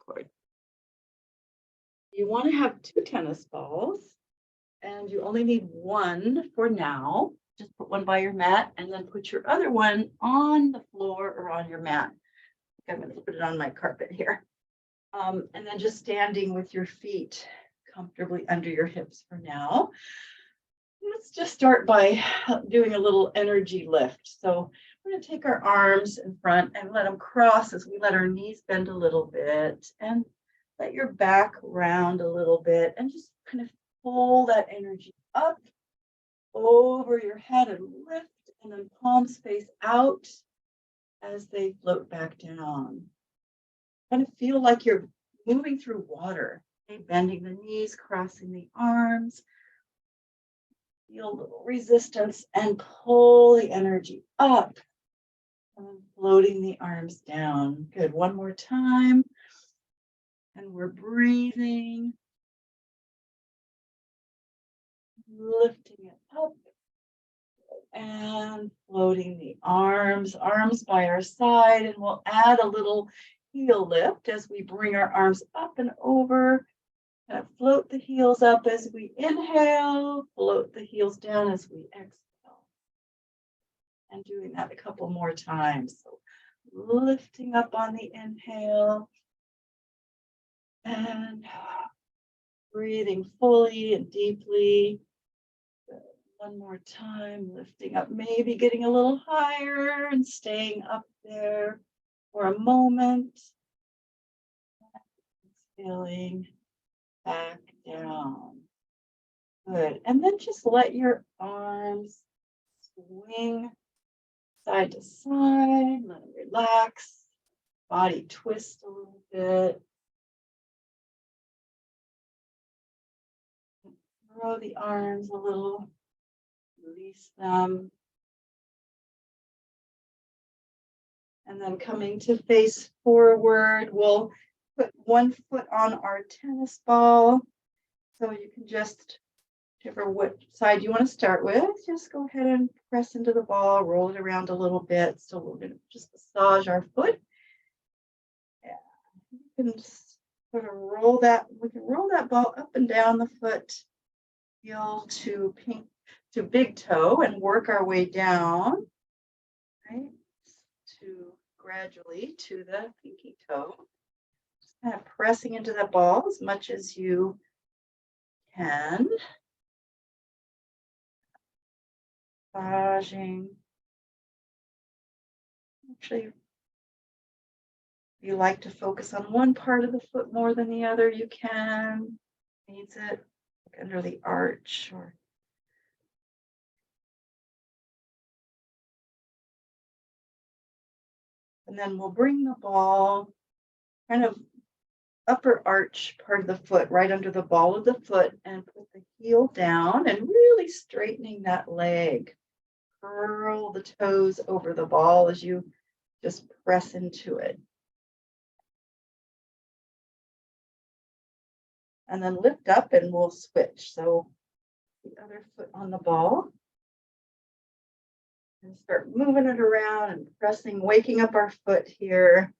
cord. You want to have 2 tennis balls, and you only need 1 for now. Just put one by your mat and then put your other one on the floor or on your mat. I'm going to put it on my carpet here. And then just standing with your feet comfortably under your hips for now. Let's just start by doing a little energy lift. So we're going to take our arms in front and let them cross as we let our knees bend a little bit and let your back round a little bit and just kind of pull that energy up over your head and lift, and then palms face out as they float back down. Kind of feel like you're moving through water, okay? Bending the knees, crossing the arms. Feel a little resistance and pull the energy up and floating the arms down. Good. One more time. And we're breathing, lifting it up and floating the arms by our side. And we'll add a little heel lift as we bring our arms up and over. Kind of float the heels up as we inhale, float the heels down as we exhale. And doing that a couple more times. So lifting up on the inhale and breathing fully and deeply. One more time, lifting up, maybe getting a little higher and staying up there for a moment. Exhaling back down. Good. And then just let your arms swing side to side. Let them relax. Body twist a little bit. Throw the arms a little. Release them. And then coming to face forward, we'll put one foot on our tennis ball. So you can just, whichever side you want to start with, just go ahead and press into the ball, roll it around a little bit. So we're going to just massage our foot. Yeah. You can sort of roll that, we can roll that ball up and down the foot, heel to big toe, and work our way down, right, to gradually to the pinky toe. Just kind of pressing into the ball as much as you can. Massaging. Actually, if you like to focus on one part of the foot more than the other, you can. Needs it like under the arch or and then we'll bring the ball kind of upper arch part of the foot right under the ball of the foot and put the heel down and really straightening that leg. Curl the toes over the ball as you just press into it. And then lift up and we'll switch. So the other foot on the ball. And start moving it around and pressing, waking up our foot here.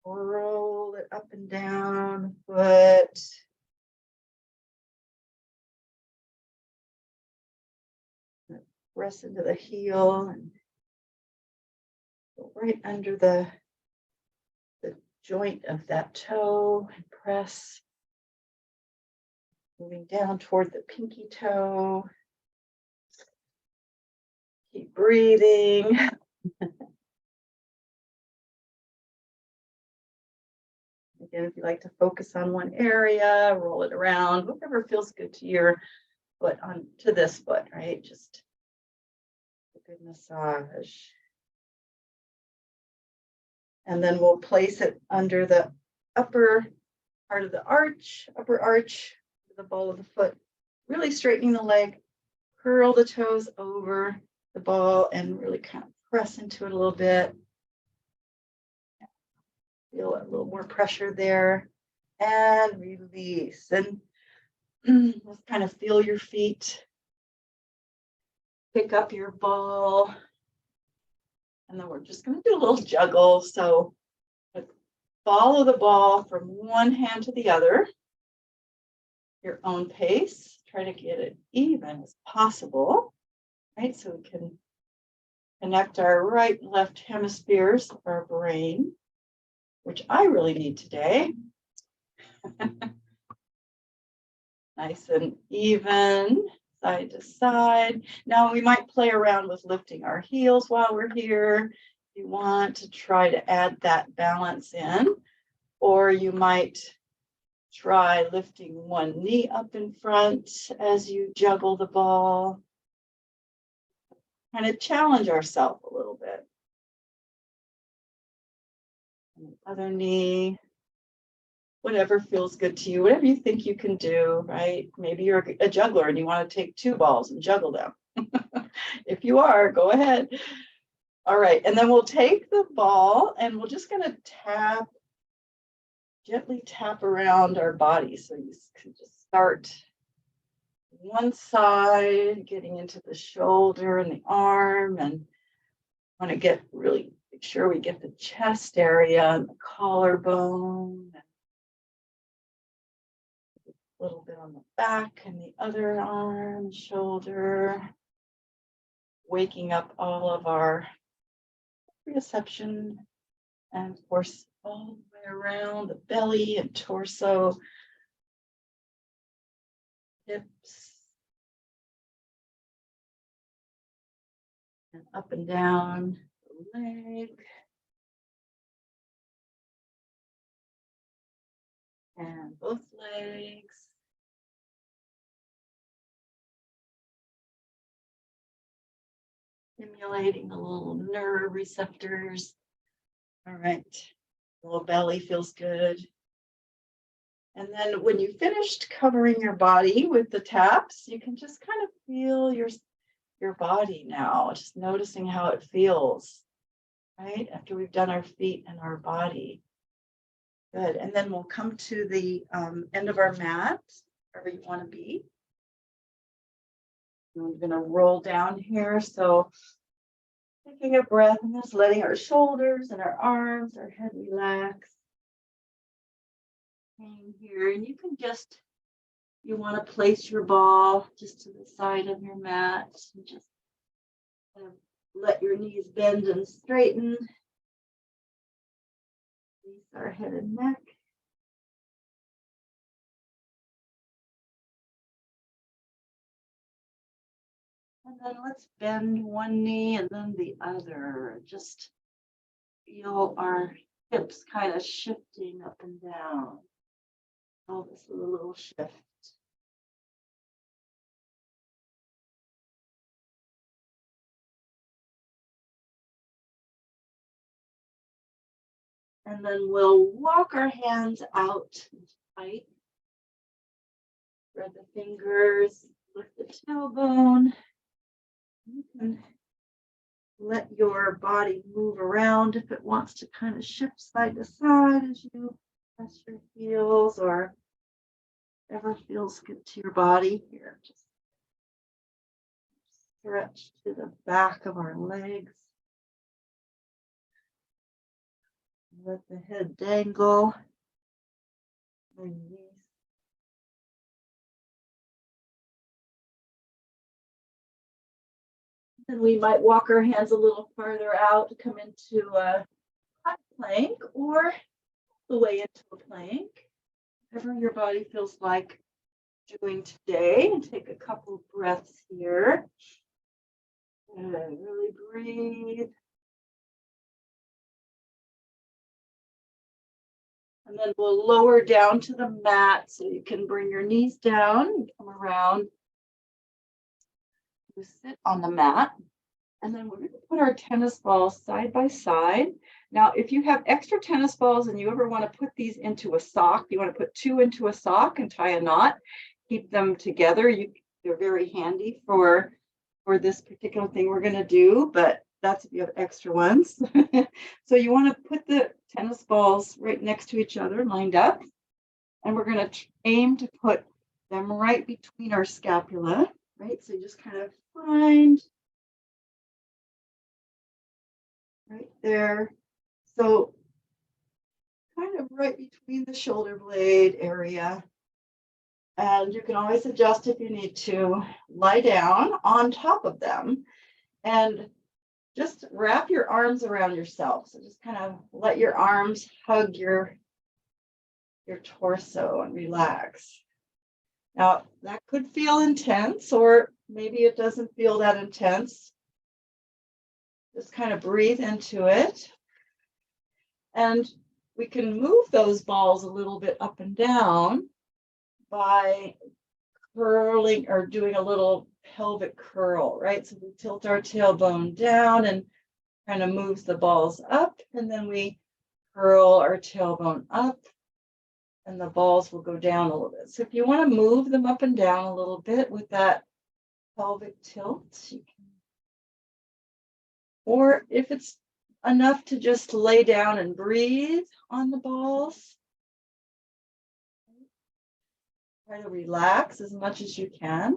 Roll it up and down the foot. Press into the heel and go right under the joint of that toe and press. Moving down toward the pinky toe. Keep breathing. Again, if you like to focus on one area, roll it around, whatever feels good to your foot to this foot, right? Just a good massage. And then we'll place it under the upper part of the arch, upper arch, the ball of the foot, really straightening the leg, curl the toes over the ball and really kind of press into it a little bit. Feel a little more pressure there and release. And just kind of feel your feet. Pick up your ball. And then we're just going to do a little juggle. So follow the ball from one hand to the other, your own pace. Try to get it even as possible, right? So we can connect our right and left hemispheres of our brain, which I really need today. Nice and even, side to side. Now we might play around with lifting our heels while we're here. You want to try to add that balance in, or you might try lifting one knee up in front as you juggle the ball. Kind of challenge ourselves a little bit. And the other knee, whatever feels good to you, whatever you think you can do, right? Maybe you're a juggler and you want to take two balls and juggle them. If you are, go ahead. All right, and then we'll take the ball and we're just going to gently tap around our body. So you can just start one side, getting into the shoulder and the arm, and want to get really make sure we get the chest area and the collarbone. A little bit on the back and the other arm, shoulder. Waking up all of our proprioception, and of course all the way around the belly and torso, hips, and up and down the leg, and both legs. Stimulating the little nerve receptors. All right, the little belly feels good. And then when you finished covering your body with the taps, you can just kind of feel your body now, just noticing how it feels, right? After we've done our feet and our body. Good. And then we'll come to the end of our mat, wherever you want to be. And we're going to roll down here. So taking a breath and just letting our shoulders and our arms, our head relax. Hang here. And you can just, you want to place your ball just to the side of your mat. And just kind of let your knees bend and straighten. Release our head and neck. And then let's bend one knee and then the other. Just feel our hips kind of shifting up and down. All this little shift. And then we'll walk our hands out tight. Spread the fingers, lift the tailbone. You can let your body move around if it wants to kind of shift side to side as you press your heels or whatever feels good to your body. Here, just stretch to the back of our legs. Let the head dangle. Release. And we might walk our hands a little further out to come into a hot plank or the way into a plank. Whatever your body feels like doing today. And take a couple breaths here. And really breathe. And then we'll lower down to the mat so you can bring your knees down and come around. You sit on the mat. And then we're going to put our tennis balls side by side. Now, if you have extra tennis balls and you ever want to put these into a sock, you want to put two into a sock and tie a knot, keep them together. They're very handy for this particular thing we're going to do, but that's if you have extra ones. So you want to put the tennis balls right next to each other, lined up. And we're going to aim to put them right between our scapula, right? So you just kind of find right there. So kind of right between the shoulder blade area. And you can always adjust if you need to. Lie down on top of them and just wrap your arms around yourself. So just kind of let your arms hug your torso and relax. Now, that could feel intense, or maybe it doesn't feel that intense. Just kind of breathe into it. And we can move those balls a little bit up and down by curling or doing a little pelvic curl, right? So we tilt our tailbone down and kind of moves the balls up, and then we curl our tailbone up and the balls will go down a little bit. So if you want to move them up and down a little bit with that pelvic tilt, you can. Or if it's enough to just lay down and breathe on the balls, try to relax as much as you can.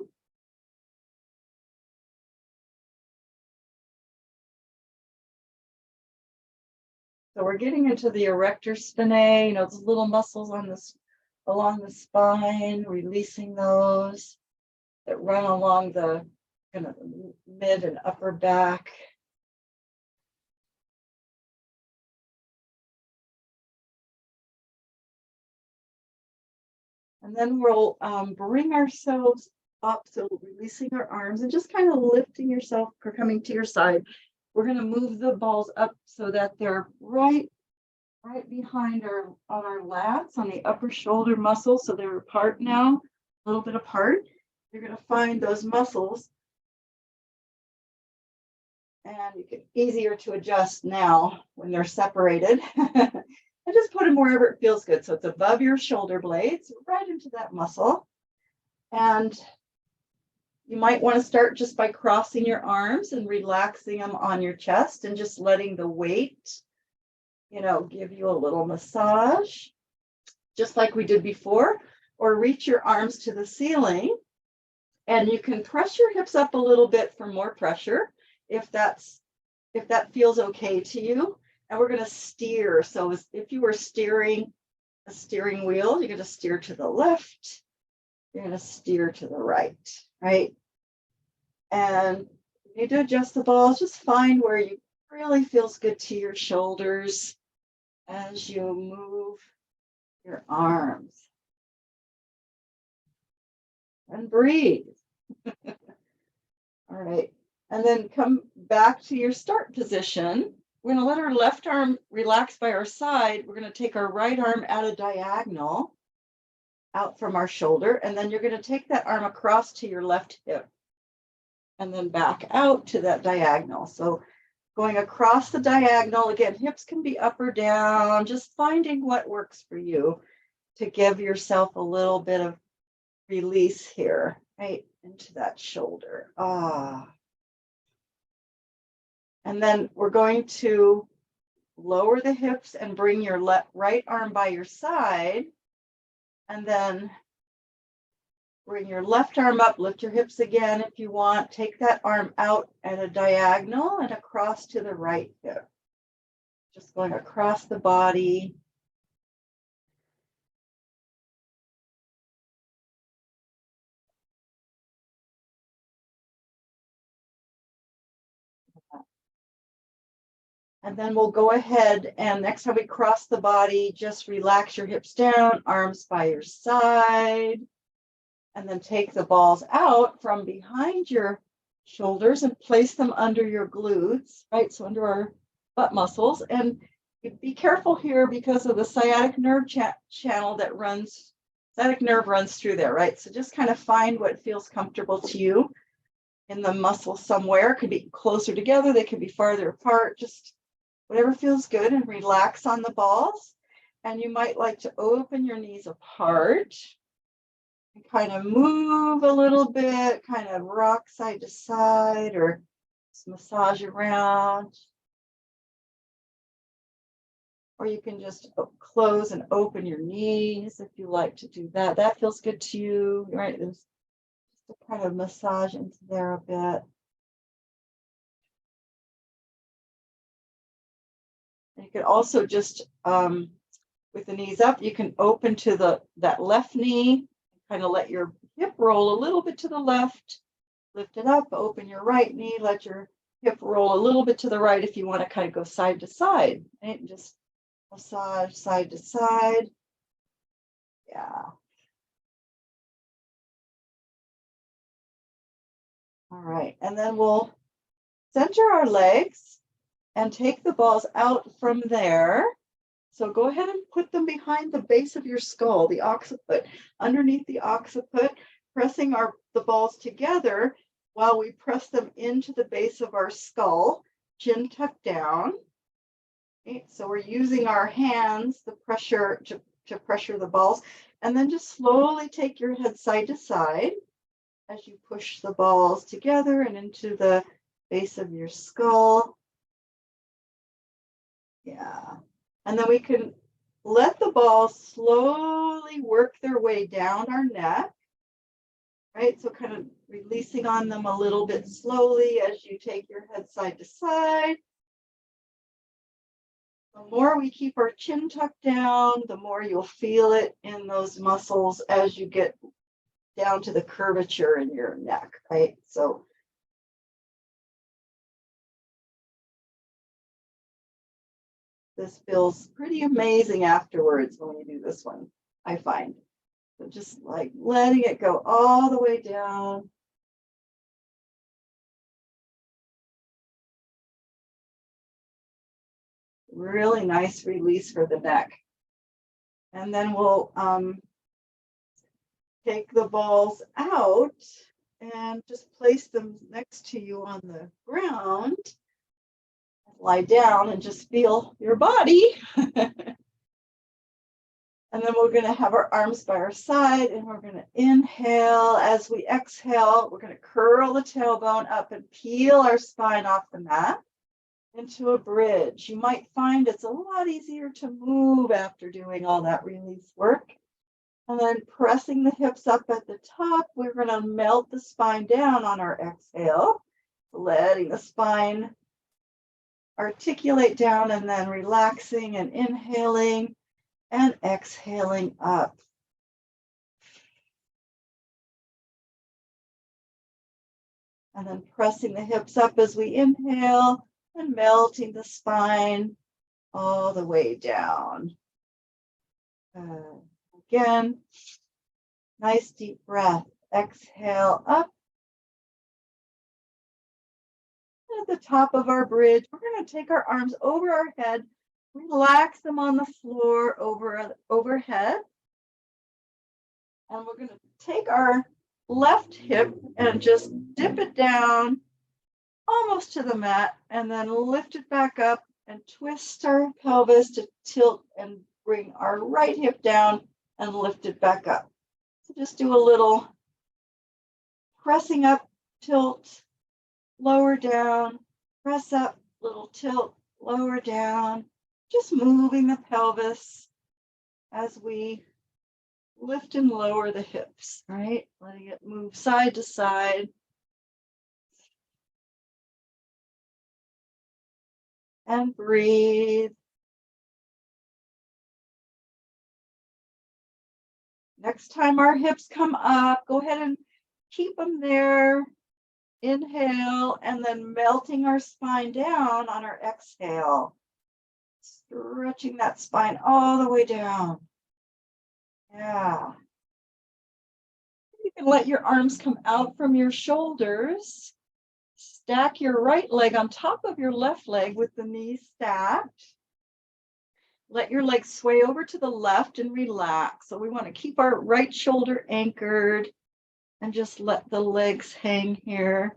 So we're getting into the erector spinae, you know, those little muscles on this along the spine, releasing those that run along the kind of mid and upper back. And then we'll bring ourselves up, so releasing our arms and just kind of lifting yourself or coming to your side. We're going to move the balls up so that they're right behind on our lats, on the upper shoulder muscles. So they're apart now, a little bit apart. You're going to find those muscles, and it's easier to adjust now when they're separated. And just put them wherever it feels good. So it's above your shoulder blades, right into that muscle. And you might want to start just by crossing your arms and relaxing them on your chest and just letting the weight, you know, give you a little massage, just like we did before. Or reach your arms to the ceiling, and you can press your hips up a little bit for more pressure if that feels okay to you. And we're going to steer. So if you were steering a steering wheel, you're going to steer to the left, you're going to steer to the right, right? And you need to adjust the balls. Just find where you really feels good to your shoulders as you move your arms. And breathe. All right. And then come back to your start position. We're going to let our left arm relax by our side. We're going to take our right arm at a diagonal out from our shoulder. And then you're going to take that arm across to your left hip and then back out to that diagonal. So going across the diagonal, again, hips can be up or down, just finding what works for you to give yourself a little bit of release here, right into that shoulder. And then we're going to lower the hips and bring your right arm by your side, and then bring your left arm up, lift your hips again if you want, take that arm out at a diagonal and across to the right hip. Just going across the body. And then we'll go ahead and next time we cross the body, just relax your hips down, arms by your side, and then take the balls out from behind your shoulders and place them under your glutes, right? So under our butt muscles. And be careful here because of the sciatic nerve channel that sciatic nerve runs through there, right? So just kind of find what feels comfortable to you in the muscle somewhere. It could be closer together, they could be farther apart, just whatever feels good, and relax on the balls. And you might like to open your knees apart and kind of move a little bit, kind of rock side to side or just massage around. Or you can just close and open your knees if you like to do that. That feels good to you, right? There's just a kind of massage into there a bit. You could also just with the knees up. You can open to that left knee, kind of let your hip roll a little bit to the left, lift it up, open your right knee, let your hip roll a little bit to the right if you want to kind of go side to side, right? And just massage side to side. Yeah. All right, and then we'll center our legs and take the balls out from there. So go ahead and put them behind the base of your skull, the occiput, underneath the occiput, pressing the balls together while we press them into the base of our skull, chin tucked down. Okay, so we're using our hands, the pressure to pressure the balls, and then just slowly take your head side to side as you push the balls together and into the base of your skull. Yeah. And then we can let the balls slowly work their way down our neck, right? So kind of releasing on them a little bit slowly as you take your head side to side. The more we keep our chin tucked down, the more you'll feel it in those muscles as you get down to the curvature in your neck, right? So this feels pretty amazing afterwards when you do this one, I find. So just like letting it go all the way down. Really nice release for the neck. And then we'll take the balls out and just place them next to you on the ground. Lie down and just feel your body. And then we're going to have our arms by our side and we're going to inhale. As we exhale, we're going to curl the tailbone up and peel our spine off the mat into a bridge. You might find it's a lot easier to move after doing all that release work. And then pressing the hips up at the top, we're going to melt the spine down on our exhale, letting the spine articulate down and then relaxing and inhaling and exhaling up. And then pressing the hips up as we inhale and melting the spine all the way down. Again, nice deep breath. Exhale up. At the top of our bridge, we're going to take our arms over our head, relax them on the floor overhead. And we're going to take our left hip and just dip it down almost to the mat and then lift it back up and twist our pelvis to tilt and bring our right hip down and lift it back up. So just do a little pressing up, tilt, lower down, press up, little tilt, lower down, just moving the pelvis as we lift and lower the hips, right? Letting it move side to side. And breathe. Next time our hips come up, go ahead and keep them there. Inhale, and then melting our spine down on our exhale. Stretching that spine all the way down. Yeah. You can let your arms come out from your shoulders. Stack your right leg on top of your left leg with the knees stacked. Let your legs sway over to the left and relax. So we want to keep our right shoulder anchored and just let the legs hang here.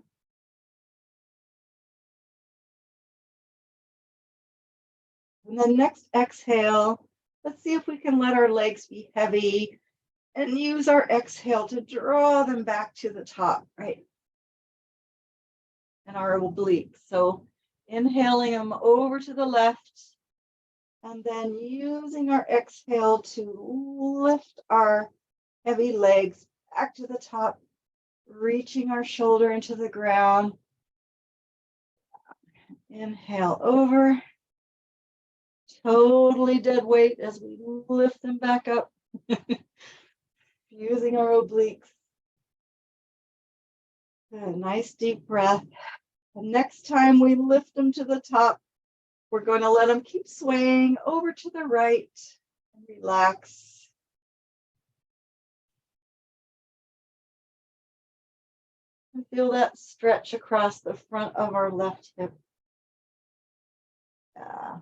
And then next exhale, let's see if we can let our legs be heavy and use our exhale to draw them back to the top, right? And our obliques. So inhaling them over to the left and then using our exhale to lift our heavy legs back to the top, reaching our shoulder into the ground. Inhale over. totally dead weight as we lift them back up, using our obliques. Good, nice deep breath. And next time we lift them to the top, we're going to let them keep swaying over to the right and relax. And feel that stretch across the front of our left hip. Yeah.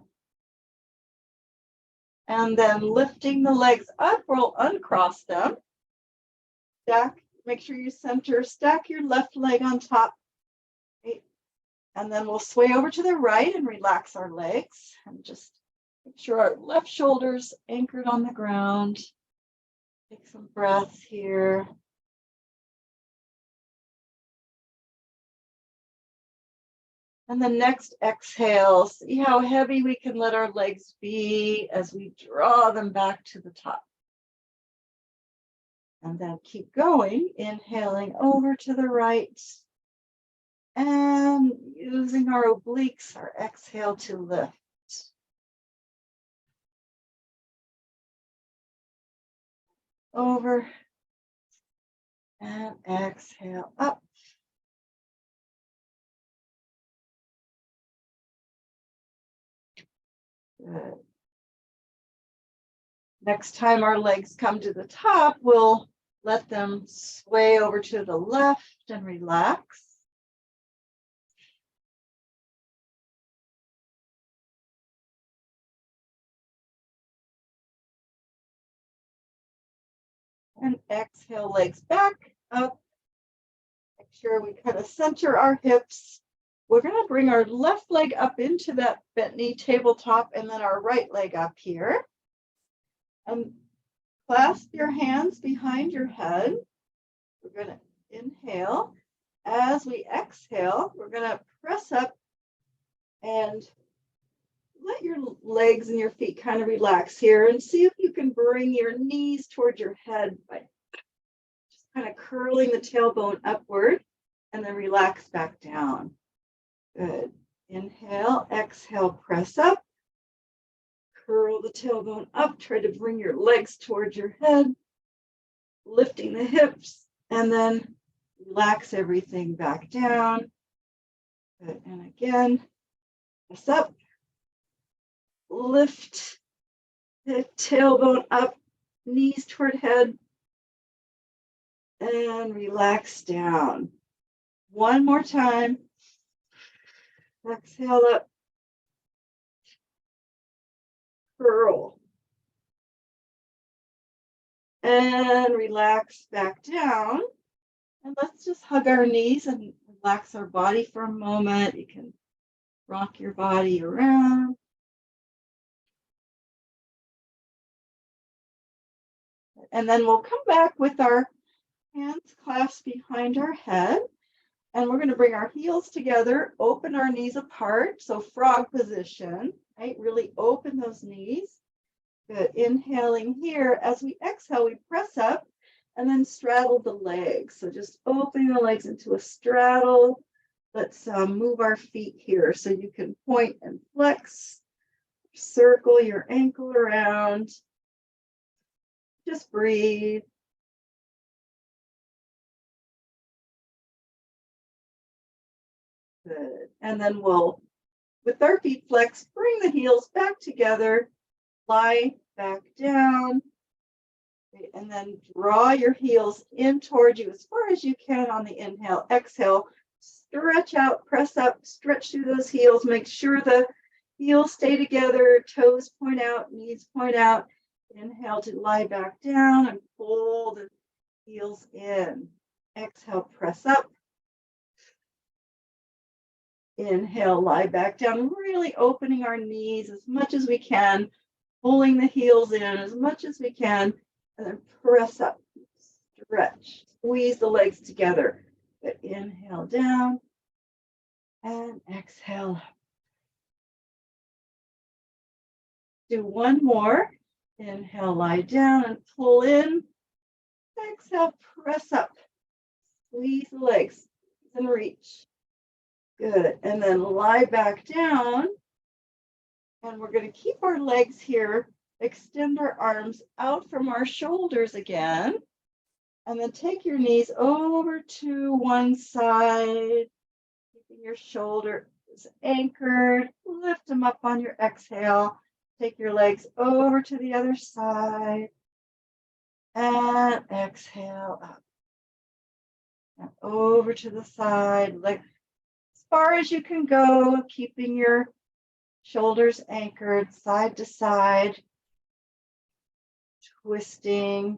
And then lifting the legs up, we'll uncross them. Stack, make sure you center, stack your left leg on top. Okay. And then we'll sway over to the right and relax our legs. And just make sure our left shoulder's anchored on the ground. Take some breaths here. And the next exhale, see how heavy we can let our legs be as we draw them back to the top. And then keep going, inhaling over to the right. And using our obliques, our exhale to lift. Over. And exhale up. Good. Next time our legs come to the top, we'll let them sway over to the left and relax. And exhale, legs back up. Make sure we kind of center our hips. We're going to bring our left leg up into that bent knee tabletop and then our right leg up here. And clasp your hands behind your head. We're going to inhale. As we exhale, we're going to press up and let your legs and your feet kind of relax here and see if you can bring your knees toward your head by just kind of curling the tailbone upward and then relax back down. Good. Inhale, exhale, press up. Curl the tailbone up. Try to bring your legs towards your head, lifting the hips, and then relax everything back down. Good. And again, press up. Lift the tailbone up, knees toward head, and relax down. One more time. Exhale up. Curl. And relax back down. And let's just hug our knees and relax our body for a moment. You can rock your body around. And then we'll come back with our hands clasped behind our head. And we're going to bring our heels together, open our knees apart. So frog position, right? Really open those knees. Good. Inhaling here. As we exhale, we press up and then straddle the legs. So just opening the legs into a straddle. Let's move our feet here. So you can point and flex. Circle your ankle around. Just breathe. Good. And then we'll, with our feet flexed, bring the heels back together, lie back down, okay, and then draw your heels in towards you as far as you can on the inhale. Exhale, stretch out, press up, stretch through those heels. Make sure the heels stay together, toes point out, knees point out. Inhale to lie back down and pull the heels in. Exhale, press up. Inhale, lie back down, really opening our knees as much as we can, pulling the heels in as much as we can, and then press up, stretch, squeeze the legs together. Good. Inhale down and exhale. Do one more. Inhale, lie down and pull in. Exhale, press up, squeeze the legs and reach. Good. And then lie back down And we're going to keep our legs here, extend our arms out from our shoulders again. And then take your knees over to one side, keeping your shoulders anchored. Lift them up on your exhale. Take your legs over to the other side. And exhale up. And over to the side, like as far as you can go, keeping your shoulders anchored side to side, twisting.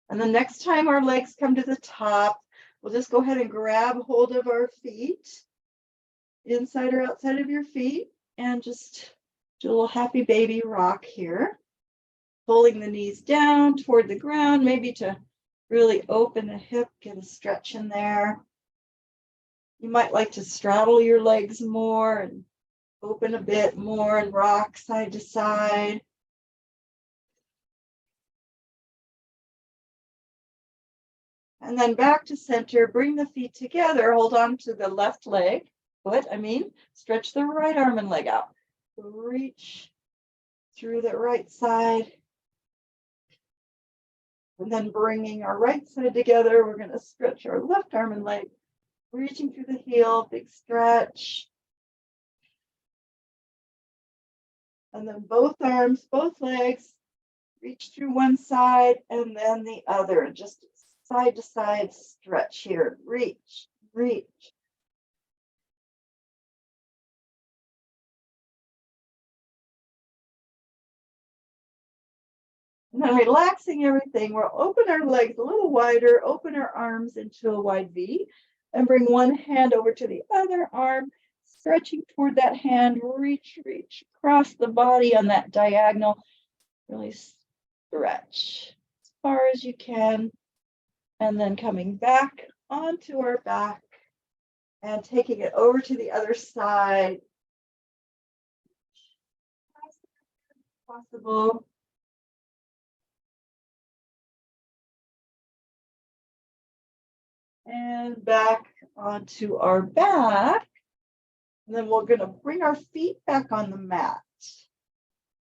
And the next time our legs come to the top, we'll just go ahead and grab hold of our feet, inside or outside of your feet, and just do a little happy baby rock here. Pulling the knees down toward the ground, maybe to really open the hip, get a stretch in there. You might like to straddle your legs more and open a bit more and rock side to side. And then back to center, bring the feet together, hold on to the left leg, stretch the right arm and leg out. Reach through the right side. And then bringing our right side together, we're going to stretch our left arm and leg, reaching through the heel, big stretch. And then both arms, both legs, reach through one side and then the other, just side to side stretch here. Reach, reach. And then relaxing everything, we'll open our legs a little wider, open our arms into a wide V, and bring one hand over to the other arm, stretching toward that hand, reach, reach, across the body on that diagonal. Really stretch as far as you can. And then coming back onto our back and taking it over to the other side. As possible. And back onto our back. And then we're going to bring our feet back on the mat.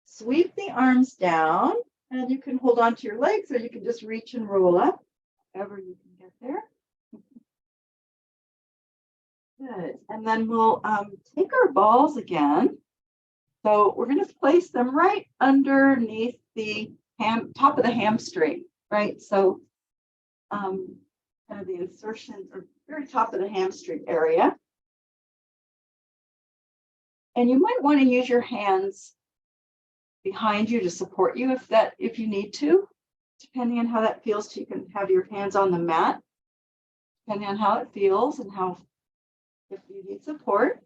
Sweep the arms down, and you can hold on to your legs or you can just reach and roll up, however you can get there. Good. And then we'll take our balls again. So we're going to place them right underneath the top of the hamstring, right? So kind of the insertion or very top of the hamstring area. And you might want to use your hands behind you to support you if you need to, depending on how that feels to you. Can have your hands on the mat, depending on how it feels and if you need support.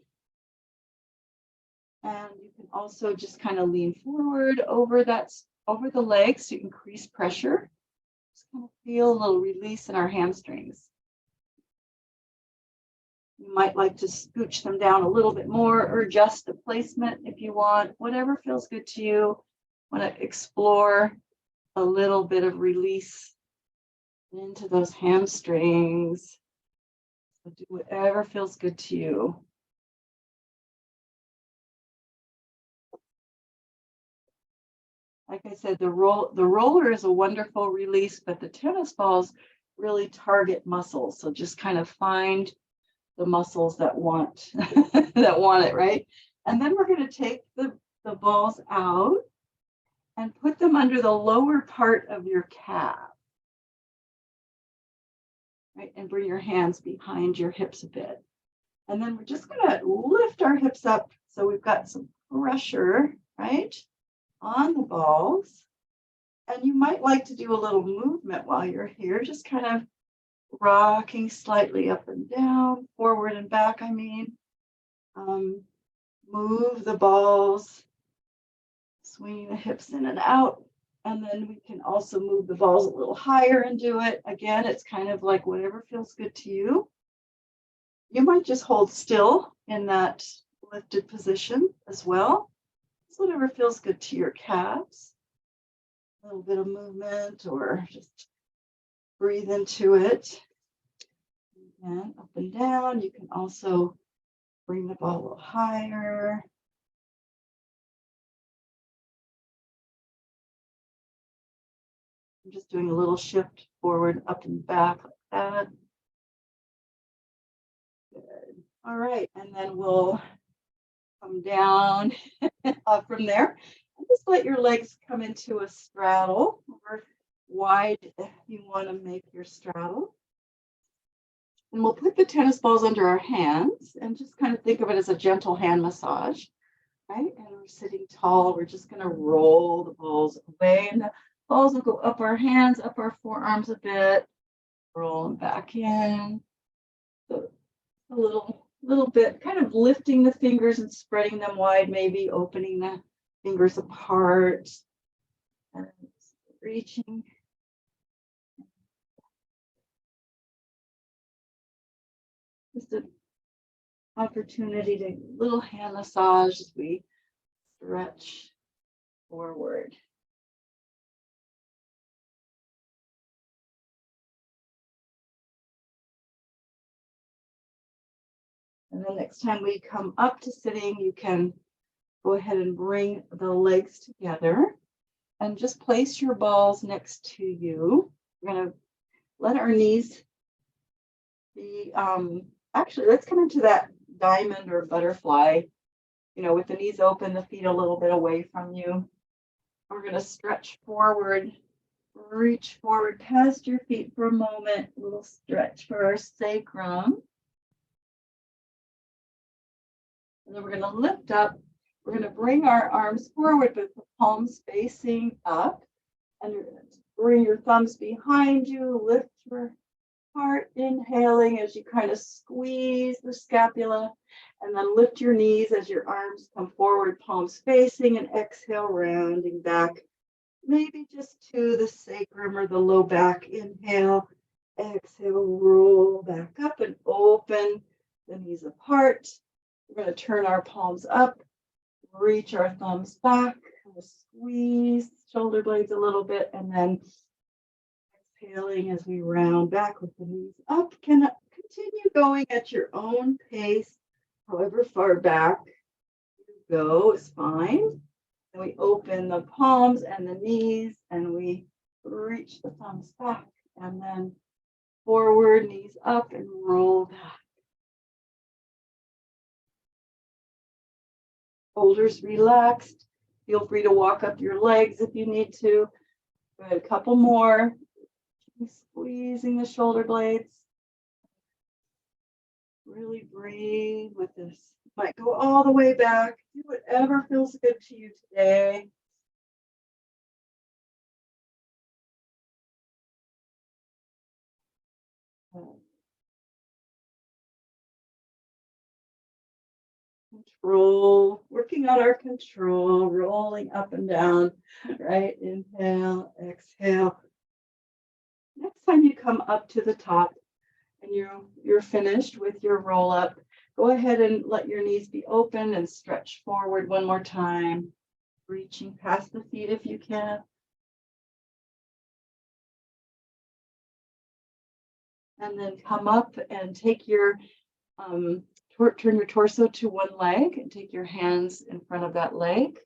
And you can also just kind of lean forward over the legs to increase pressure. Just kind of feel a little release in our hamstrings. You might like to scooch them down a little bit more or adjust the placement if you want, whatever feels good to you. Want to explore a little bit of release into those hamstrings. So do whatever feels good to you. Like I said, the roller is a wonderful release, but the tennis balls really target muscles. So just kind of find the muscles that want it, right? And then we're going to take the balls out and put them under the lower part of your calf. Right? And bring your hands behind your hips a bit. And then we're just going to lift our hips up so we've got some pressure, right, on the balls. And you might like to do a little movement while you're here, just kind of rocking slightly up and down, forward and back, move the balls, swinging the hips in and out. And then we can also move the balls a little higher and do it. Again, it's kind of like whatever feels good to you. You might just hold still in that lifted position as well. It's whatever feels good to your calves. A little bit of movement or just breathe into it. And up and down. You can also bring the ball a little higher. I'm just doing a little shift forward, up and back like that. Good. All right, and then we'll come down from there. And just let your legs come into a straddle, or wide if you want to make your straddle. And we'll put the tennis balls under our hands and just kind of think of it as a gentle hand massage, right? And we're sitting tall. We're just going to roll the balls away, and the balls will go up our hands, up our forearms a bit, roll them back in. So a little bit, kind of lifting the fingers and spreading them wide, maybe opening the fingers apart and reaching. Just an opportunity to little hand massage as we stretch forward. And then next time we come up to sitting, you can go ahead and bring the legs together and just place your balls next to you. We're going to let our knees be, actually, let's come into that diamond or butterfly, with the knees open, the feet a little bit away from you. We're going to stretch forward, reach forward past your feet for a moment, a little stretch for our sacrum. And then we're going to lift up. We're going to bring our arms forward with the palms facing up. And you're going to bring your thumbs behind you, lift your heart, inhaling as you kind of squeeze the scapula, and then lift your knees as your arms come forward, palms facing, and exhale, rounding back, maybe just to the sacrum or the low back. Inhale, exhale, roll back up and open the knees apart. We're going to turn our palms up, reach our thumbs back, squeeze shoulder blades a little bit, and then exhaling as we round back with the knees up. Can continue going at your own pace, however far back you go is fine. And we open the palms and the knees, and we reach the thumbs back, and then forward, knees up, and roll back. Shoulders relaxed. Feel free to walk up your legs if you need to. Good. A couple more. Squeezing the shoulder blades. Really breathe with this. Might go all the way back. Do whatever feels good to you today. Control, working on our control, rolling up and down, right? Inhale, exhale. Next time you come up to the top and you're finished with your roll up, go ahead and let your knees be open and stretch forward one more time, reaching past the feet if you can. And then come up and take your turn your torso to one leg and take your hands in front of that leg.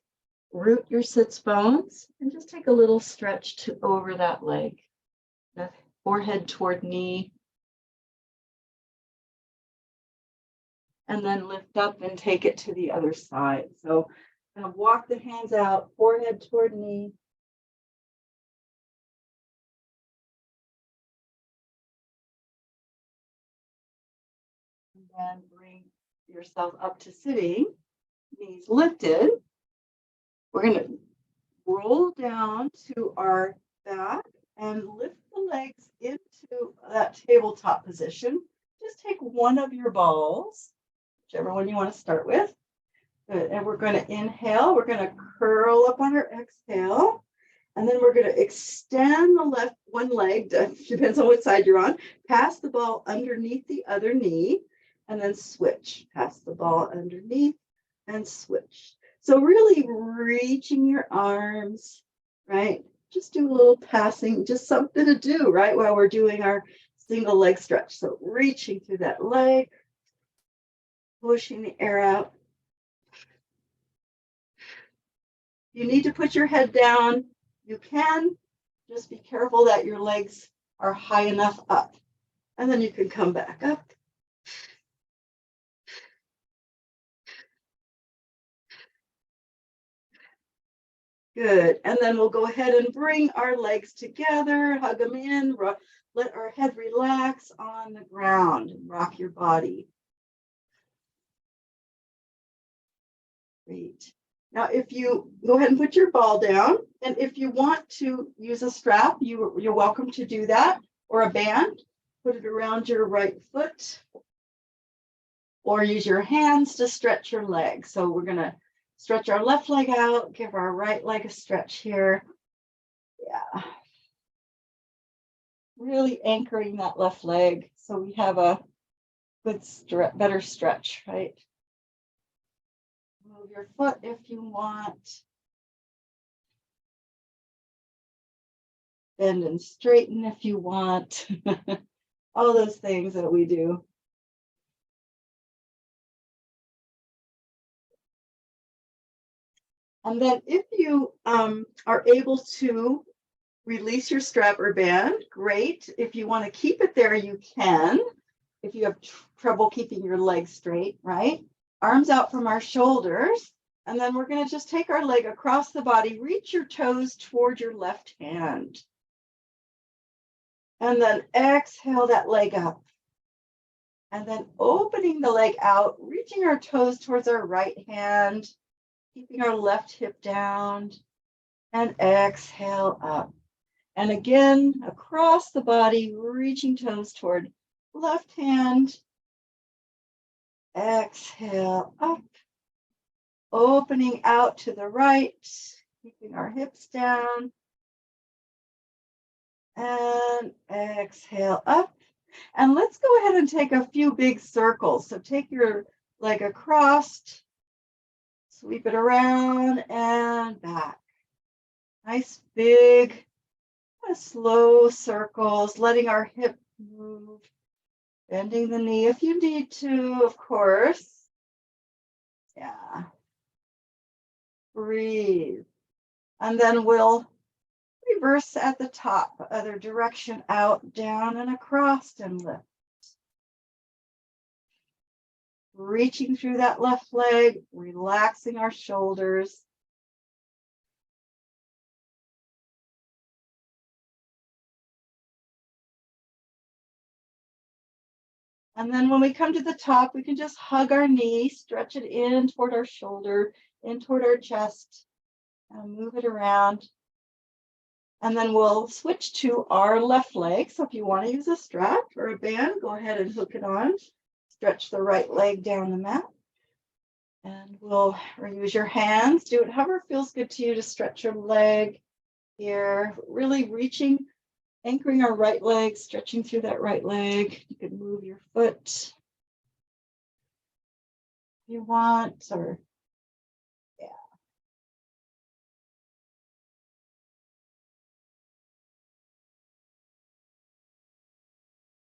Root your sits bones and just take a little stretch to over that leg. The forehead toward knee. And then lift up and take it to the other side. So kind of walk the hands out, forehead toward knee. And then bring yourself up to sitting, knees lifted. We're going to roll down to our back and lift the legs into that tabletop position. Just take one of your balls, whichever one you want to start with. Good. And we're going to inhale. We're going to curl up on our exhale. And then we're going to extend the left one leg, depends on what side you're on, pass the ball underneath the other knee, and then switch. Pass the ball underneath and switch. So really reaching your arms, right? just do a little passing, just something to do, right, while we're doing our single leg stretch. So reaching through that leg, pushing the air out. You need to put your head down. You can. Just be careful that your legs are high enough up. And then you can come back up. Good. And then we'll go ahead and bring our legs together, hug them in, let our head relax on the ground and rock your body. Great. Now, if you go ahead and put your ball down, and if you want to use a strap, you're welcome to do that, or a band, put it around your right foot, or use your hands to stretch your leg. So we're going to stretch our left leg out, give our right leg a stretch here. Yeah. Really anchoring that left leg so we have a good better stretch, right? Move your foot if you want. Bend and straighten if you want. All those things that we do. And then if you are able to release your strap or band, great. If you want to keep it there, you can. If you have trouble keeping your legs straight, right? Arms out from our shoulders. And then we're going to just take our leg across the body, reach your toes toward your left hand. And then exhale that leg up. And then opening the leg out, reaching our toes towards our right hand, keeping our left hip down, and exhale up. And again, across the body, reaching toes toward left hand. Exhale up. Opening out to the right, keeping our hips down. And exhale up. And let's go ahead and take a few big circles. So take your leg across, sweep it around and back. Nice big, slow circles, letting our hip move, bending the knee if you need to, of course. Yeah. Breathe. And then we'll reverse at the top, other direction, out, down, and across, and lift. Reaching through that left leg, relaxing our shoulders. And then when we come to the top, we can just hug our knee, stretch it in toward our shoulder, in toward our chest, and move it around. And then we'll switch to our left leg. So if you want to use a strap or a band, go ahead and hook it on. Stretch the right leg down the mat. And we'll use your hands. Do it however feels good to you to stretch your leg here. Really reaching, anchoring our right leg, stretching through that right leg. You can move your foot if you want, or yeah.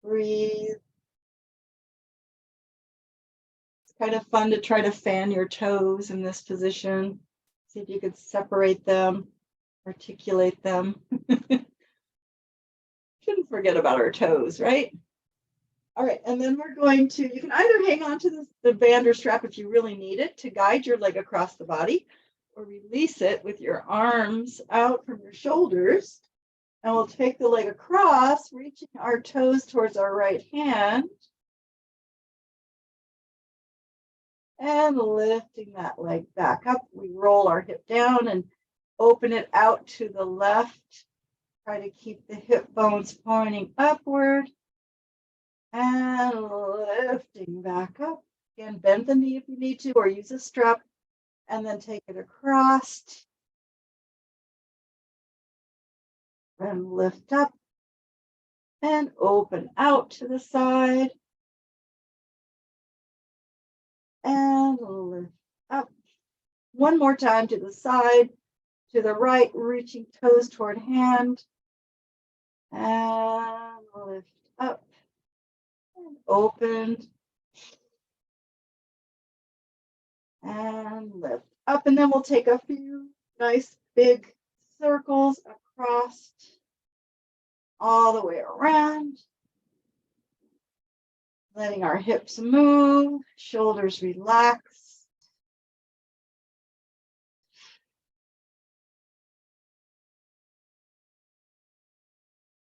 Breathe. Kind of fun to try to fan your toes in this position. See if you could separate them, articulate them. Shouldn't forget about our toes, right? All right, and then we're going to, you can either hang on to the band or strap if you really need it to guide your leg across the body, or release it with your arms out from your shoulders. And we'll take the leg across, reaching our toes towards our right hand. And lifting that leg back up. We roll our hip down and open it out to the left. Try to keep the hip bones pointing upward. And lifting back up. Again, bend the knee if you need to, or use a strap. And then take it across. And lift up. And open out to the side. And lift up. One more time to the side, to the right, reaching toes toward hand. And lift up and open. And lift up. And then we'll take a few nice big circles across all the way around. Letting our hips move, shoulders relax.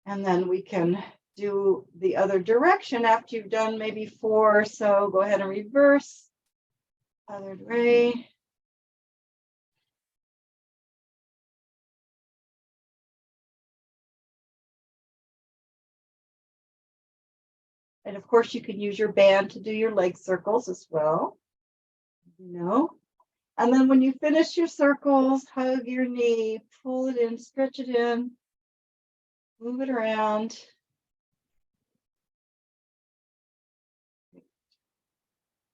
And then we can do the other direction after you've done maybe 4 or so. Go ahead and reverse. Other way. And of course, you can use your band to do your leg circles as well. And then when you finish your circles, hug your knee, pull it in, stretch it in, move it around.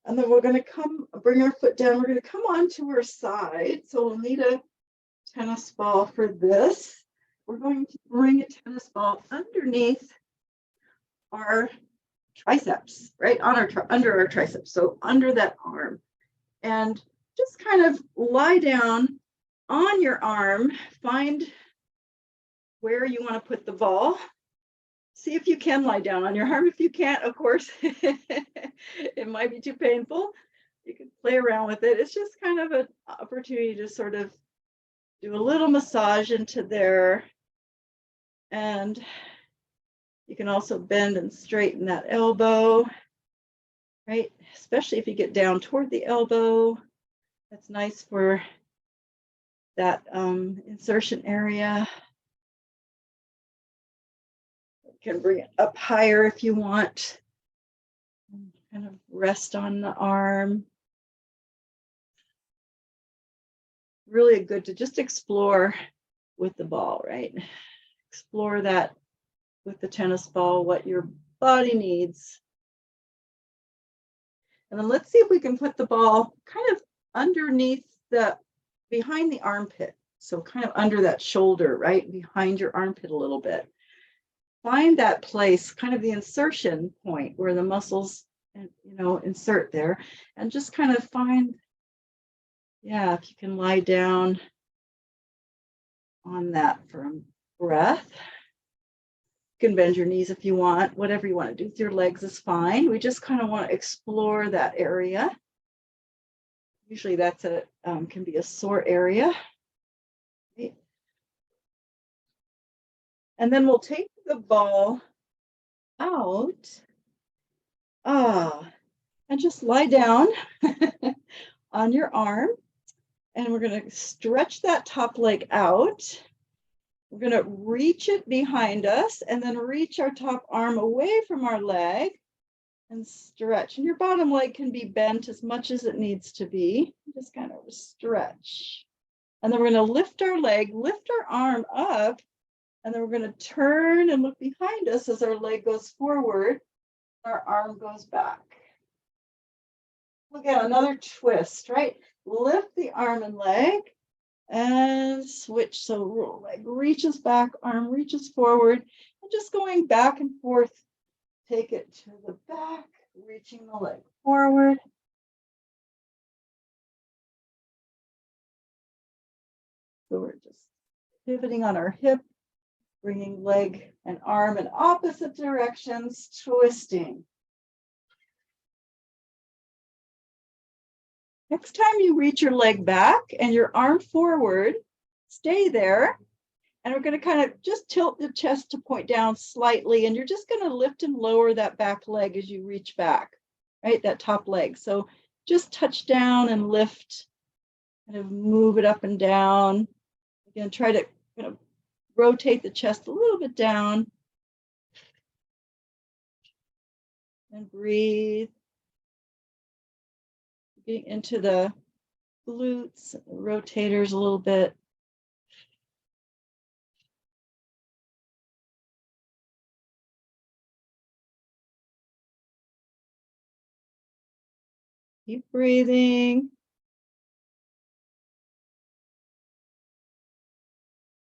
And then we're going to bring our foot down. We're going to come onto our side. So we'll need a tennis ball for this. We're going to bring a tennis ball underneath our triceps, right under our triceps. So under that arm. And just kind of lie down on your arm. Find where you want to put the ball. See if you can lie down on your arm. If you can't, of course, it might be too painful. You can play around with it. It's just kind of an opportunity to sort of do a little massage into there. And you can also bend and straighten that elbow, right? Especially if you get down toward the elbow. That's nice for that insertion area. You can bring it up higher if you want. Kind of rest on the arm. Really good to just explore with the ball, right? Explore that with the tennis ball, what your body needs. And then let's see if we can put the ball kind of underneath behind the armpit. So kind of under that shoulder, right? Behind your armpit a little bit. Find that place, kind of the insertion point where the muscles, insert there, and just kind of find, if you can lie down on that for a breath. You can bend your knees if you want. Whatever you want to do with your legs is fine. We just kind of want to explore that area. Usually that's can be a sore area. Okay. And then we'll take the ball out. And just lie down on your arm. And we're going to stretch that top leg out. We're going to reach it behind us and then reach our top arm away from our leg and stretch. And your bottom leg can be bent as much as it needs to be. Just kind of stretch. And then we're going to lift our leg, lift our arm up, and then we're going to turn and look behind us as our leg goes forward. Our arm goes back. Again, another twist, right? Lift the arm and leg and switch. So leg reaches back, arm reaches forward, and just going back and forth. Take it to the back, reaching the leg forward. So we're just pivoting on our hip, bringing leg and arm in opposite directions, twisting. Next time you reach your leg back and your arm forward, stay there. And we're going to kind of just tilt the chest to point down slightly. And you're just going to lift and lower that back leg as you reach back, right? That top leg. So just touch down and lift, kind of move it up and down. Again, try to rotate the chest a little bit down. And breathe. Getting into the glutes, rotators a little bit. Keep breathing.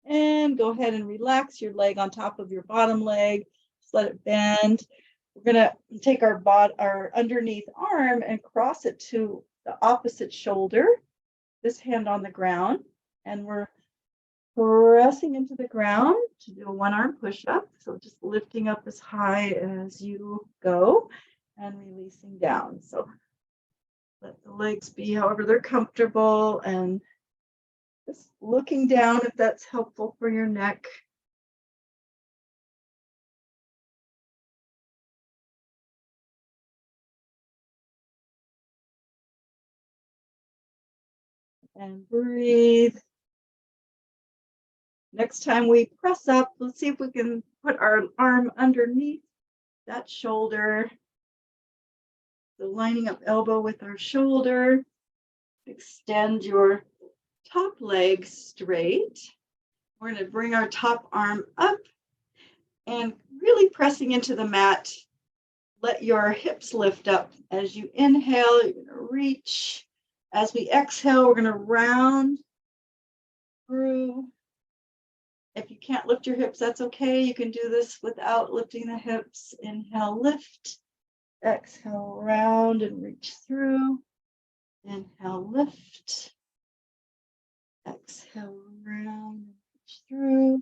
And go ahead and relax your leg on top of your bottom leg. Just let it bend. We're going to take our underneath arm and cross it to the opposite shoulder, this hand on the ground. And we're pressing into the ground to do a one-arm push-up. So just lifting up as high as you go and releasing down. So let the legs be however they're comfortable, and just looking down if that's helpful for your neck. And breathe. Next time we press up, let's see if we can put our arm underneath that shoulder. So lining up elbow with our shoulder. Extend your top leg straight. We're going to bring our top arm up and really pressing into the mat. Let your hips lift up. As you inhale, you're going to reach. As we exhale, we're going to round through. If you can't lift your hips, that's okay. You can do this without lifting the hips. Inhale, lift. Exhale, round and reach through. Inhale, lift. Exhale, round and reach through.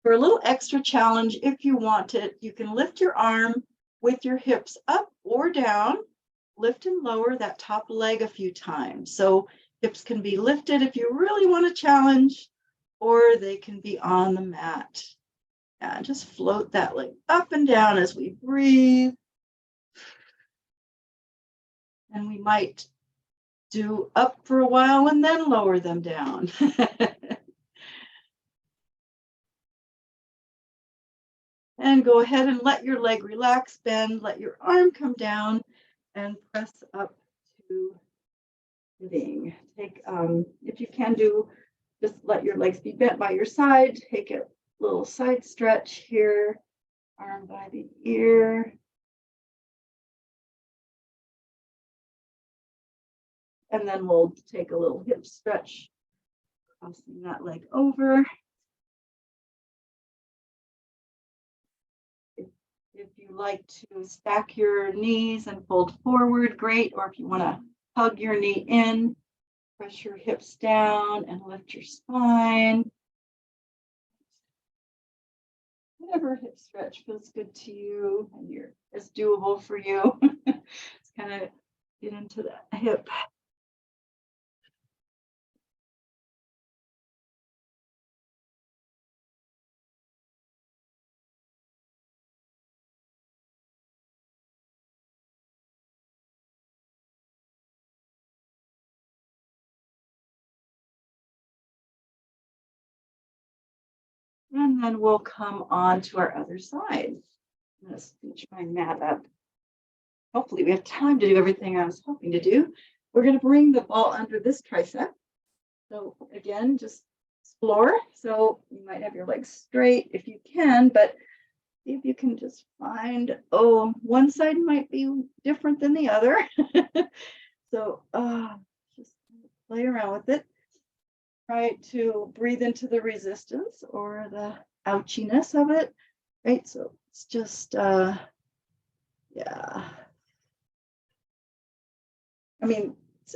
For a little extra challenge, if you want it, you can lift your arm with your hips up or down. Lift and lower that top leg a few times. So hips can be lifted if you really want a challenge, or they can be on the mat. And just float that leg up and down as we breathe. And we might do up for a while and then lower them down. And go ahead and let your leg relax, bend, let your arm come down and press up to sitting. Take, if you can do, just let your legs be bent by your side. Take a little side stretch here, arm by the ear. And then we'll take a little hip stretch, crossing that leg over. If you like to stack your knees and fold forward, great. Or if you want to hug your knee in, press your hips down and lift your spine. Whatever hip stretch feels good to you and is doable for you. Just kind of get into that hip. And then we'll come on to our other side. Let's scooch my mat up. Hopefully we have time to do everything I was hoping to do. We're going to bring the ball under this tricep. So again, just explore. So you might have your legs straight if you can, but see if you can just find, one side might be different than the other. So just play around with it. Try to breathe into the resistance or the ouchiness of it, right? So it's just, yeah. I mean,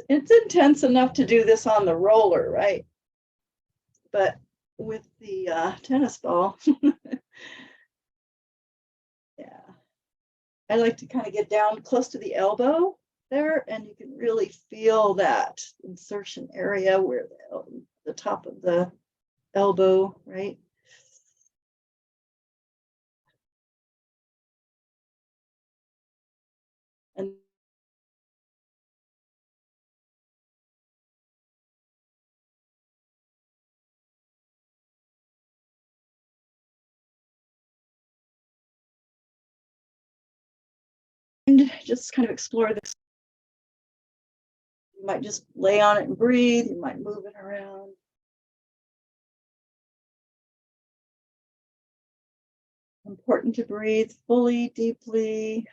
it's intense enough to do this on the roller, right? But with the tennis ball, yeah. I like to kind of get down close to the elbow there, and you can really feel that insertion area where the top of the elbow, right? And just kind of explore this. You might just lay on it and breathe. You might move it around. Important to breathe fully, deeply.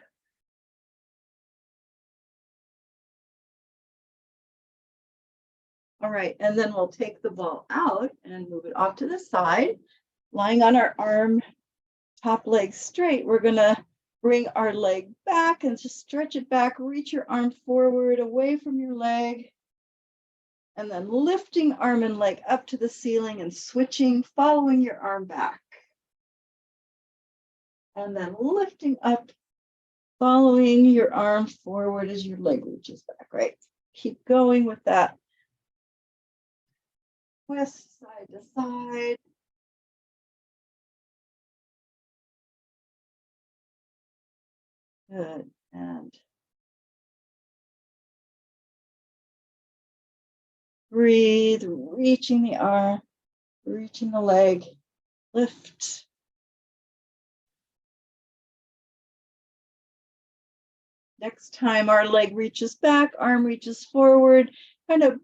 All right, and then we'll take the ball out and move it off to the side. Lying on our arm, top leg straight, we're gonna bring our leg back and just stretch it back. Reach your arm forward, away from your leg. And then lifting arm and leg up to the ceiling and switching, following your arm back. And then lifting up, following your arm forward as your leg reaches back, right? Keep going with that. Twist side to side. Good. And breathe, reaching the arm, reaching the leg, lift. Next time our leg reaches back, arm reaches forward, kind of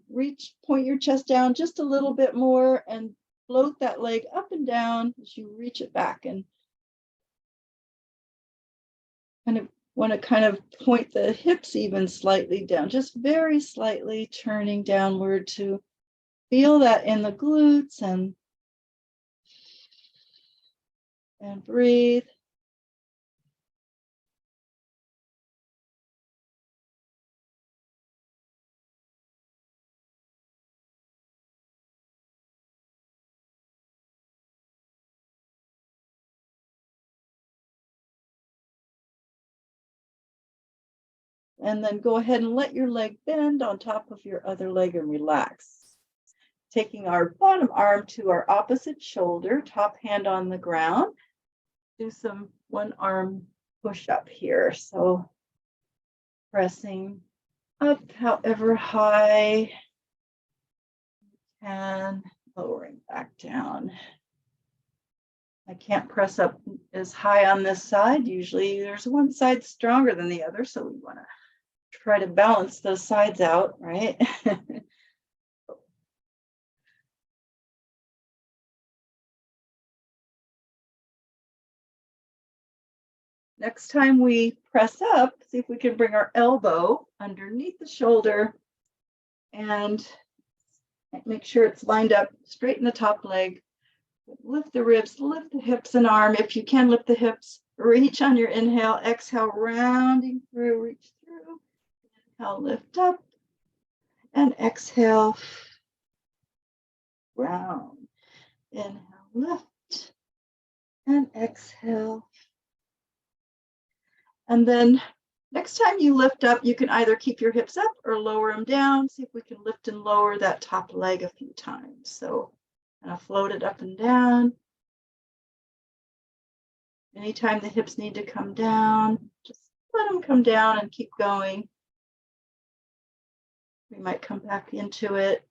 point your chest down just a little bit more and float that leg up and down as you reach it back, and want to point the hips even slightly down, just very slightly turning downward to feel that in the glutes, and breathe. And then go ahead and let your leg bend on top of your other leg and relax. Taking our bottom arm to our opposite shoulder, top hand on the ground. Do some one arm push up here. So pressing up however high you can, lowering back down. I can't press up as high on this side. Usually there's one side stronger than the other, so we want to try to balance those sides out, right? Next time we press up, see if we can bring our elbow underneath the shoulder and make sure it's lined up, straighten the top leg, lift the ribs, lift the hips and arm. If you can lift the hips, reach on your inhale, exhale, rounding through, reach through. Inhale, lift up, and exhale, round. Inhale, lift, and exhale. And then next time you lift up, you can either keep your hips up or lower them down. See if we can lift and lower that top leg a few times. So kind of float it up and down. Anytime the hips need to come down, just let them come down and keep going. We might come back into it.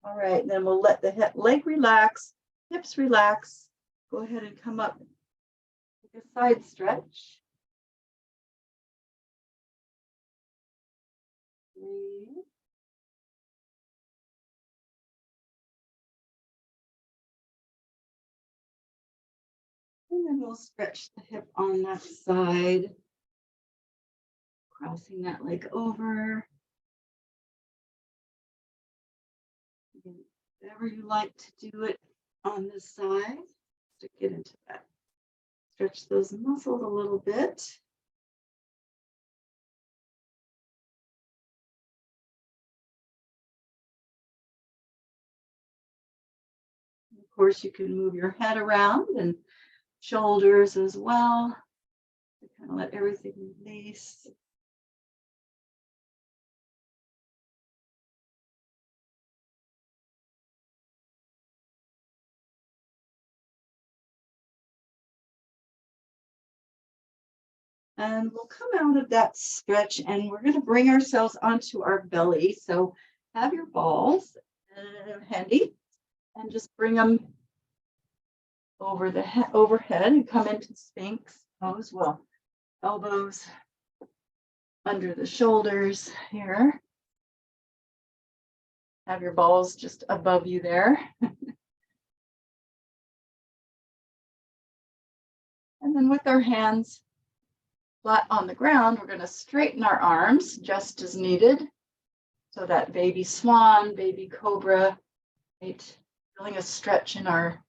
All right, then we'll let the leg relax, hips relax. Go ahead and come up. Take a side stretch. Breathe. And then we'll stretch the hip on that side. Crossing that leg over. Whatever you like to do it on this side to get into that. Stretch those muscles a little bit. Of course, you can move your head around and shoulders as well. To kind of let everything release. And we'll come out of that stretch and we're going to bring ourselves onto our belly. So have your balls handy and just bring them over the overhead and come into Sphinx pose. Well, elbows under the shoulders here. Have your balls just above you there. And then with our hands, flat on the ground, we're going to straighten our arms just as needed. So that baby swan, baby cobra, right? Feeling a stretch in our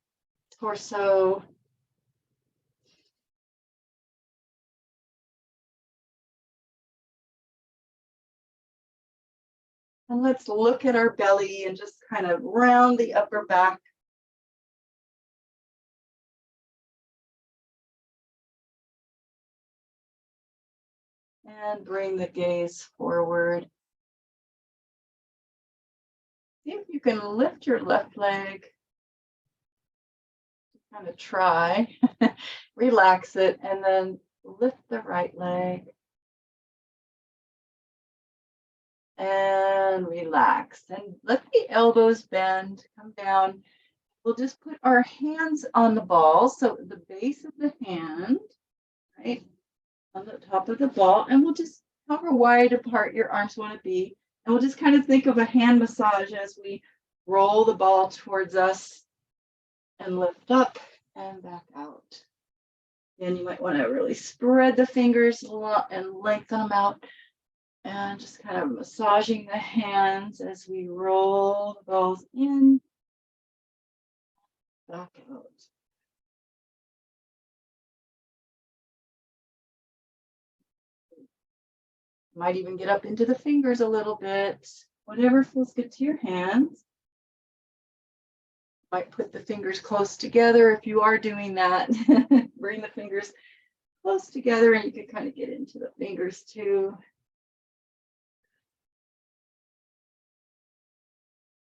torso. And let's look at our belly and just kind of round the upper back. And bring the gaze forward. See if you can lift your left leg. Kind of try. Relax it and then lift the right leg. And relax. And let the elbows bend, come down. We'll just put our hands on the ball. So the base of the hand, right, on the top of the ball. And we'll just however wide apart your arms want to be. And we'll just kind of think of a hand massage as we roll the ball towards us and lift up and back out. And you might want to really spread the fingers and lengthen them out. And just kind of massaging the hands as we roll the balls in, back out. Might even get up into the fingers a little bit, whatever feels good to your hands. Might put the fingers close together if you are doing that. Bring the fingers close together and you can kind of get into the fingers too.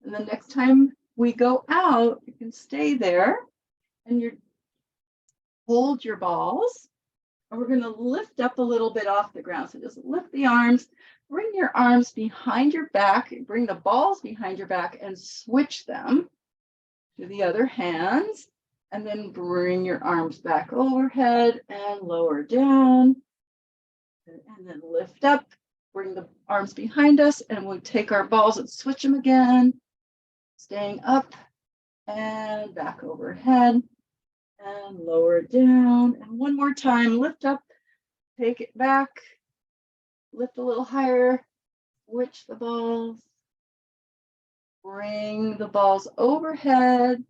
And the next time we go out, you can stay there and you hold your balls. And we're going to lift up a little bit off the ground. So just lift the arms, bring your arms behind your back, bring the balls behind your back and switch them to the other hands. And then bring your arms back overhead and lower down. And then lift up, bring the arms behind us, and we'll take our balls and switch them again. Staying up and back overhead. And lower down. And one more time, lift up, take it back, lift a little higher, switch the balls, bring the balls overhead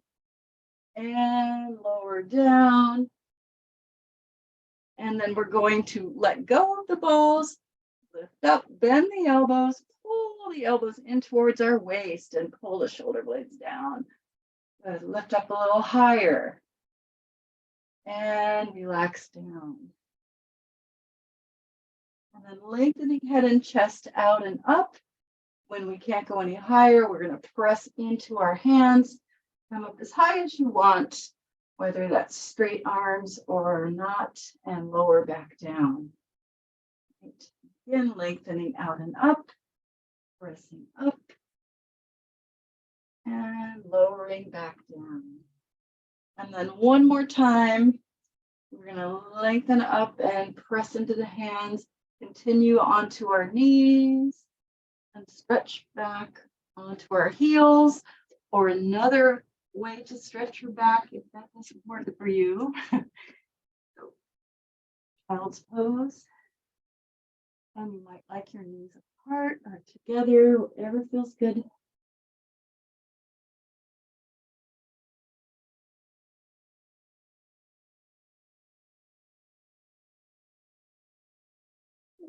and lower down. And then we're going to let go of the balls, lift up, bend the elbows, pull the elbows in towards our waist and pull the shoulder blades down. Lift up a little higher. And relax down. And then lengthening head and chest out and up. When we can't go any higher, we're going to press into our hands. Come up as high as you want, whether that's straight arms or not, and lower back down. Right. Again, lengthening out and up, pressing up, and lowering back down. And then one more time, we're going to lengthen up and press into the hands, continue onto our knees, and stretch back onto our heels, or another way to stretch your back if that doesn't work for you. So, child's pose. And you might like your knees apart or together, whatever feels good.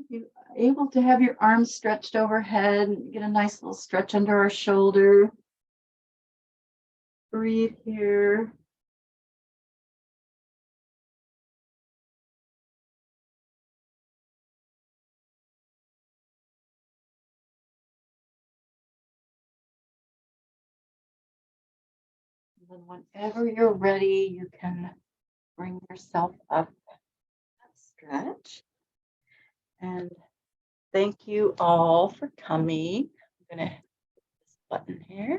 If you're able to have your arms stretched overhead, get a nice little stretch under our shoulder. Breathe here. And then whenever you're ready, you can bring yourself up. Stretch. And thank you all for coming. I'm going to hit this button here.